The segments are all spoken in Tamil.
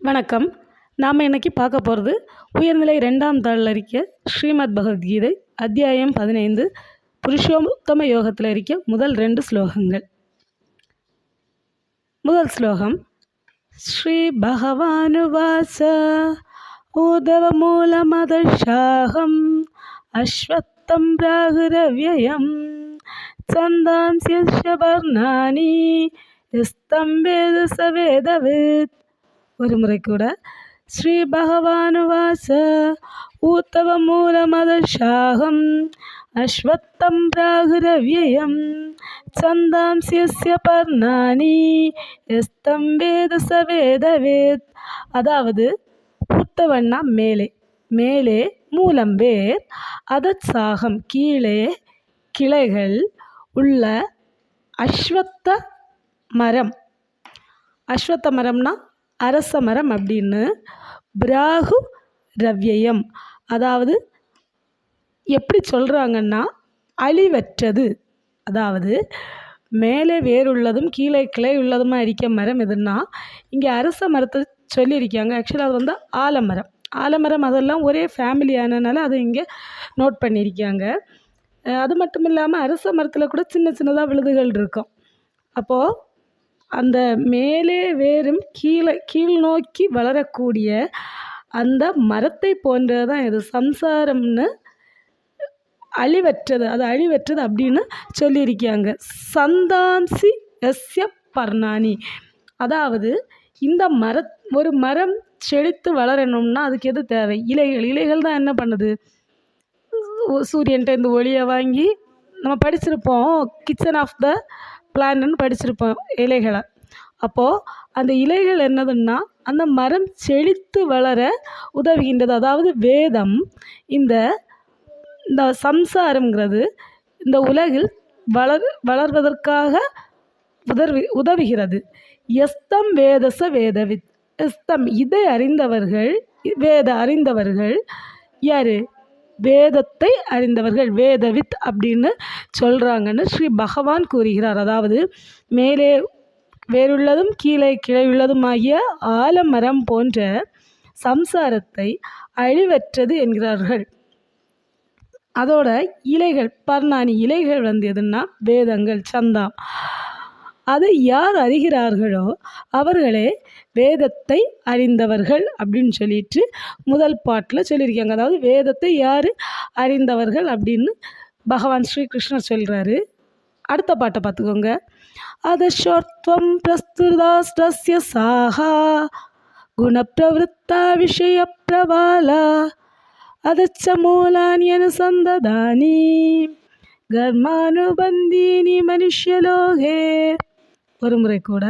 வணக்கம். நாம் இன்னைக்கு பார்க்க போகிறது உயர்நிலை 2ஆம் தாளில் இருக்க ஸ்ரீமத் பகவத்கீதை அத்தியாயம் 15 புருஷோத்தம யோகத்தில் இருக்க முதல் 2 ஸ்லோகங்கள். முதல் ஸ்லோகம். ஸ்ரீ பகவானுவாச உதவ மூலமதஷாகம் அஸ்வத்தம் பிராகுரவ்யயம் சந்தாம்ஸ்ய வர்ணானி யஸ்தம் வேத சவேதவித். ஒரு முறை கூட. ஸ்ரீ பகவானுவாச ஊத்தவ மூலமதஷாகம் அஸ்வத்தம் பிராகுரவ்யயம் சந்தாம்ஸ்ய பர்ணானி யஸ்தம் வேத சவேதவேத். அதாவது ஊத்தவன்னா மேலே, மேலே மூலம் வேர், அதற்சாகம் கீழே கிளைகள் உள்ள அஸ்வத்த மரம். அஸ்வத்த மரம்னா அரச மரம் அப்படின்னு. பிராகு ரவ்யயம் அதாவது எப்படி சொல்கிறாங்கன்னா அழிவற்றது. அதாவது மேலே வேறுள்ளதும் கீழே கிளை உள்ளதுமா இருக்க மரம் எதுன்னா இங்கே அரச மரத்தை சொல்லியிருக்காங்க. ஆக்சுவலாக அது ஆலமரம். ஆலமரம் அதெல்லாம் ஒரே ஃபேமிலியானனால அதை இங்கே நோட் பண்ணியிருக்காங்க. அது மட்டும் இல்லாமல் அரச மரத்தில் கூட சின்ன சின்னதாக விழுதுகள் இருக்கும். அப்போது அந்த மேலே வேரும் கீழ் நோக்கி வளரக்கூடிய அந்த மரத்தை போன்றது தான் இது சம்சாரம்னு. அழிவற்றது, அது அழிவற்றது அப்படின்னு சொல்லியிருக்காங்க. சந்தாம்சி எஸ்ய பர்ணானி அதாவது இந்த ஒரு மரம் செழித்து வளரணும்னா அதுக்கு எது தேவை? இலைகள். இலைகள் தான் என்ன பண்ணுது? சூரியன்ட்ட இந்த ஒளியை வாங்கி நம்ம படிச்சிருப்போம், கிச்சன் ஆஃப் த பிளான்ட்னு படிச்சிருப்போம் இலைகளை. அப்போது அந்த இலைகள் என்னதுன்னா அந்த மரம் செழித்து வளர உதவுகின்றது. அதாவது வேதம் இந்த சம்சாரங்கிறது இந்த உலகில் வளர்வதற்காக உதவுகிறது. எஸ்தம் வேதச வேதவித். எஸ்தம் இதை அறிந்தவர்கள், அறிந்தவர்கள் யார்? வேதத்தை அறிந்தவர்கள், வேதவித் அப்படின்னு சொல்கிறாங்கன்னு ஸ்ரீ பகவான் கூறுகிறார். அதாவது மேலே வேறுள்ளதும் கீழே கிளையுள்ளதுமாகிய ஆலமரம் போன்ற சம்சாரத்தை அழிவற்றது என்கிறார்கள். அதோட இலைகள், பர்ணானி இலைகள் எதுன்னா வேதங்கள், சந்தாம். அதை யார் அறிகிறார்களோ அவர்களே வேதத்தை அறிந்தவர்கள் அப்படின்னு சொல்லிட்டு முதல் பாட்டில் சொல்லியிருக்காங்க. அதாவது வேதத்தை யார் அறிந்தவர்கள் அப்படின்னு பகவான் ஸ்ரீகிருஷ்ணர் சொல்கிறாரு. அடுத்த பாட்டை பார்த்துக்கோங்க. அதஷோர்த்வம் பிரஸ்துதாஸ்டஸ்ய சாஹா குணப்பிரவருத்தா விஷய பிரபாலா அதச்ச மூலான்யனுசந்ததானி கர்மானுபந்தீனி மனுஷ்யலோகே. ஒரு முறை கூட.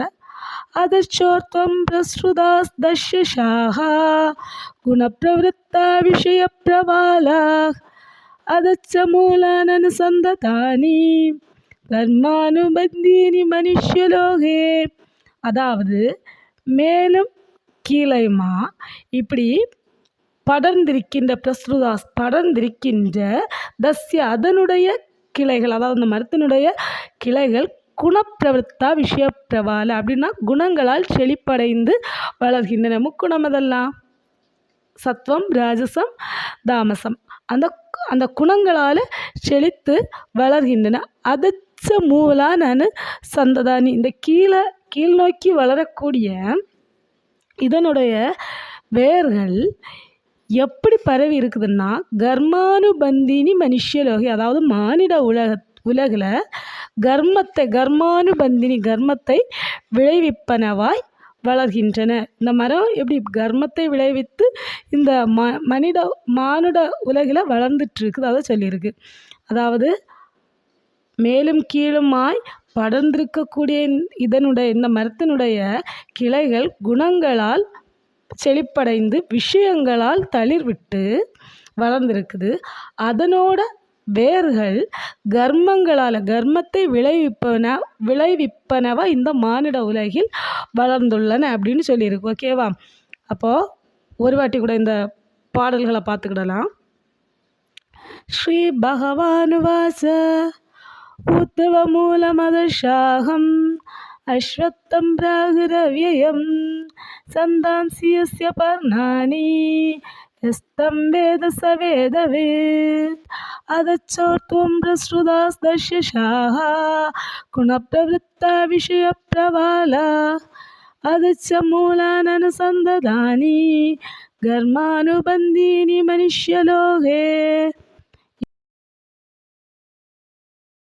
அதச்சோர்த்வம் பிரஸ்துதாஸ்தஸ்ய சாஹா குணப்பிரவருத்தா விஷய பிரபாலா அதச்ச மூலானனுசந்ததானி கர்மானுபந்தீனி மனுஷ்யலோகே. அதாவது மேலும் கீழையுமா இப்படி படர்ந்திருக்கின்ற பிரஸ்ருதாஸ் படர்ந்திருக்கின்ற தஸ்ய அதனுடைய கிளைகள், அதாவது அந்த மரத்தினுடைய கிளைகள் குணப்பிரவருத்தா விஷய பிரபால அப்படின்னா குணங்களால் செழிப்படைந்து வளர்கின்றன. முக்குணம் அதெல்லாம் சத்வம் ராஜசம் தாமசம். அந்த குணங்களால் செழித்து வளர்கின்றன. அதச்ச மூலானு சந்ததானி இந்த கீழ் நோக்கி வளரக்கூடிய இதனுடைய வேர்கள் எப்படி பரவி இருக்குதுன்னா கர்மானுபந்தினி மனுஷ்யலோகி அதாவது மானிட உலகில் கர்மானுபந்தினி கர்மத்தை விளைவிப்பனவாய் வளர்கின்றன. இந்த மரம் எப்படி கர்மத்தை விளைவித்து இந்த மானுட உலகில் வளர்ந்துட்டுருக்குது அதை சொல்லியிருக்கு. அதாவது மேலும் கீழுமாய் படர்ந்திருக்கக்கூடிய இந்த மரத்தினுடைய கிளைகள் குணங்களால் செழிப்படைந்து விஷயங்களால் தளிர்விட்டு வளர்ந்திருக்குது. அதனோட வேர்கள் கர்மத்தை விளைவிப்பனவா இந்த மானிட உலகில் வளர்ந்துள்ளன அப்படின்னு சொல்லியிருக்கு. ஓகேவா? அப்போது ஒரு வாட்டி கூட இந்த பாடல்களை பார்த்துக்கிடலாம். ஸ்ரீ பகவானுவாச உத்தவ மூலமதஷாகம் अश्वत्थं प्राहुरव्ययं छन्दांसि यस्य पर्णानि यस्तं वेद स वेदवित् अदच्चोर्ध्वं प्रसृतास्तस्यशाः गुणप्रवृत्ता विषयप्रवाला अदच्च मूलाननुसन्दधानि कर्मानुबन्धीनि मनुष्यलोके